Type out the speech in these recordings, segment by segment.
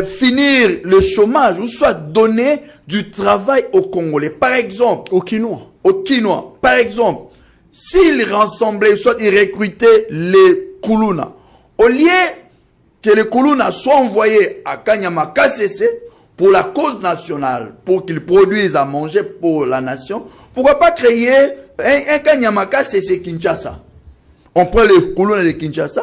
finir le chômage, ou soit donner du travail aux Congolais. Par exemple, aux Quinois. Par exemple, s'ils rassemblaient, soit ils recrutaient les Kuluna, au lieu que les Kuluna soient envoyés à Kanyama KCC pour la cause nationale, pour qu'ils produisent à manger pour la nation, pourquoi pas créer un Kanyama KCC Kinshasa? On prend les Kuluna de Kinshasa,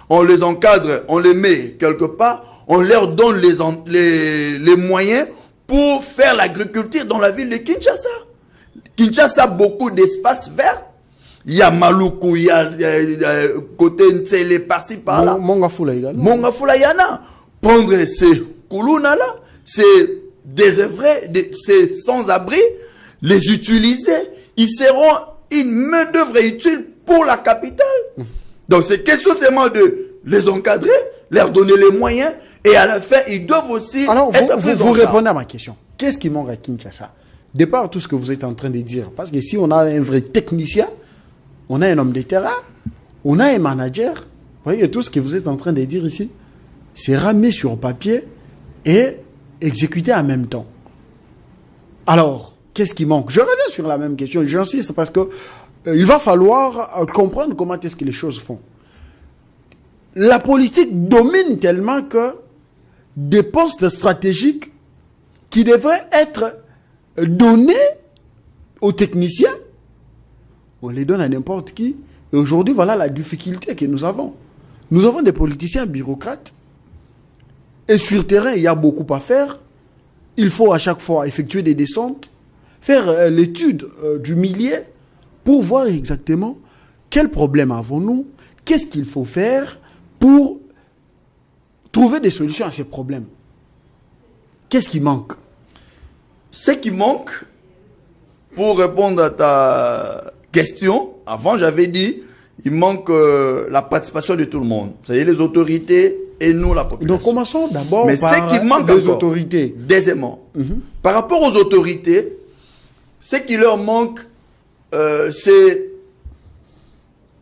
on les encadre, on les met quelque part, on leur donne les moyens pour faire l'agriculture dans la ville de Kinshasa. Kinshasa a beaucoup d'espaces verts. Il y a Maluku, il y a côté Ntsele, par-ci, par-là. Mongafula également. Mongafula Yana. Prendre ces Kuluna-là, c'est désœuvrés, c'est sans-abri, les utiliser. Ils seront une main-d'œuvre utile pour la capitale. Donc c'est question seulement de les encadrer, leur donner les moyens, et à la fin, ils doivent aussi être vous répondez à ma question. Qu'est-ce qui manque à Kinshasa? Départ tout ce que vous êtes en train de dire. Parce que si on a un vrai technicien, on a un homme de terrain, on a un manager. Vous voyez, tout ce que vous êtes en train de dire ici, c'est ramené sur papier et exécuté en même temps. Alors, qu'est-ce qui manque? Je reviens sur la même question, j'insiste parce que il va falloir comprendre comment est-ce que les choses font. La politique domine tellement que des postes stratégiques qui devraient être donnés aux techniciens, on les donne à n'importe qui. Et aujourd'hui, voilà la difficulté que nous avons. Nous avons des politiciens bureaucrates. Et sur terrain, il y a beaucoup à faire. Il faut à chaque fois effectuer des descentes, faire l'étude du milieu pour voir exactement quel problème avons-nous, qu'est-ce qu'il faut faire pour trouver des solutions à ces problèmes. Qu'est-ce qui manque? Ce qui manque, pour répondre à ta question, avant j'avais dit, il manque la participation de tout le monde. C'est-à-dire les autorités et nous, la population. Donc commençons d'abord par ce qui manque les autorités. Deuxièmement, par rapport aux autorités, ce qui leur manque, c'est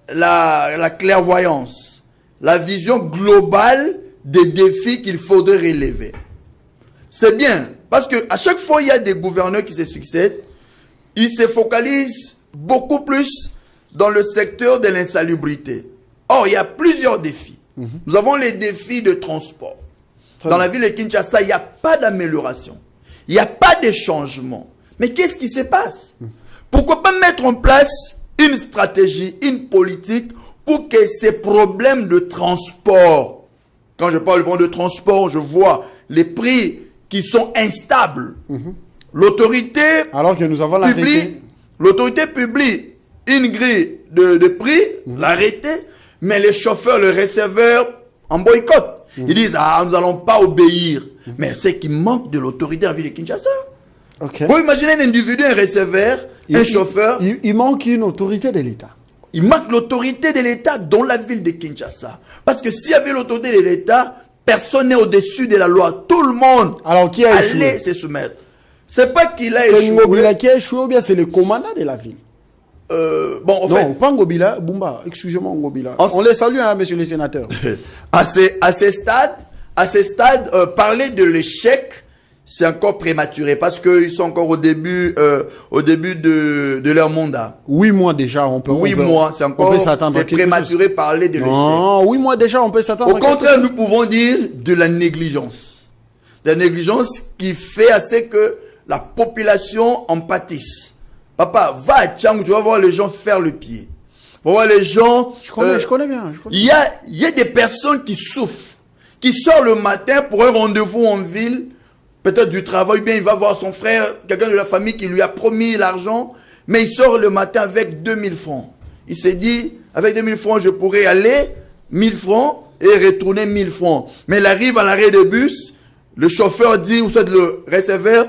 la clairvoyance, la vision globale des défis qu'il faudrait relever. C'est bien, parce qu'à chaque fois, il y a des gouverneurs qui se succèdent, ils se focalisent beaucoup plus dans le secteur de l'insalubrité. Or, il y a plusieurs défis. Nous avons les défis de transport. Dans la ville de Kinshasa, il n'y a pas d'amélioration. Il n'y a pas de changement. Mais qu'est-ce qui se passe? Pourquoi pas mettre en place une stratégie, une politique pour que ces problèmes de transport, quand je parle de transport, je vois les prix qui sont instables. L'autorité alors que nous avons l'arrêté. L'autorité publie une grille de prix, l'arrêté, mais les chauffeurs, les receveurs en boycott. Ils disent, nous n'allons pas obéir. Mais c'est qu'il manque de l'autorité en ville de Kinshasa. Vous imaginez un individu, un receveur, un chauffeur. Il manque une autorité de l'État. Il manque l'autorité de l'État dans la ville de Kinshasa. Parce que s'il y avait l'autorité de l'État, personne n'est au-dessus de la loi. Tout le monde allait se soumettre. C'est pas qu'il a échoué. C'est Ngobila qui a échoué ou bien c'est le commandant de la ville? En fait, pas Ngobila, Bumba, excusez-moi Ngobila. On les salue, hein, monsieur le sénateur. à ces stades, parler de l'échec, c'est encore prématuré parce qu'ils sont encore au début de leur mandat. 8 mois déjà, on peut. 8 mois, c'est encore prématuré parler de l'échec. Non, 8 mois déjà, on peut s'attendre. Au contraire, nous pouvons dire de la négligence. La négligence qui fait assez que la population en pâtisse. Papa, va à Tchang, tu vas voir les gens faire le pied. Tu vas voir les gens. Je connais bien. Il y a des personnes qui souffrent, qui sortent le matin pour un rendez-vous en ville, peut-être du travail, bien il va voir son frère, quelqu'un de la famille qui lui a promis l'argent, mais il sort le matin avec 2000 francs. Il s'est dit, avec 2000 francs, je pourrais aller 1000 francs et retourner 1000 francs. Mais il arrive à l'arrêt de bus, le chauffeur dit, ou soit le receveur,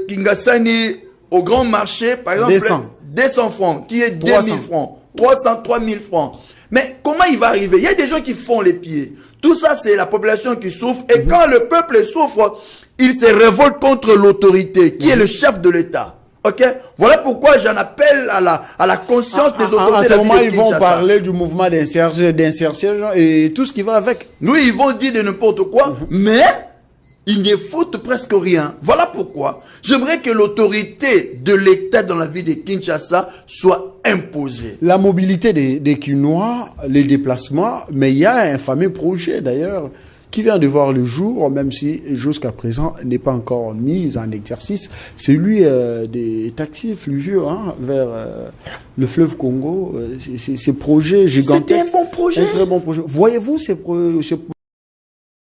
Kingasani, au grand marché, par exemple, 200 francs, qui est 2000 francs, 300, 3000 francs. Mais comment il va arriver? Il y a des gens qui font les pieds. Tout ça, c'est la population qui souffre. Et quand le peuple souffre, il se révolte contre l'autorité, qui est le chef de l'État. Ok, voilà pourquoi j'en appelle à la conscience des autorités. En de ce la moment, ville de ils vont Kinshasa. parler du mouvement d'insertion et tout ce qui va avec. Oui, ils vont dire de n'importe quoi, mais il ne faute presque rien. Voilà pourquoi j'aimerais que l'autorité de l'État dans la ville de Kinshasa soit imposée. La mobilité des Kinois, les déplacements, mais il y a un fameux projet d'ailleurs qui vient de voir le jour, même si jusqu'à présent n'est pas encore mis en exercice, celui des taxis fluviaux vers le fleuve Congo. Ces projets gigantesques. C'était un bon projet. Un très bon projet. Voyez-vous ces projets?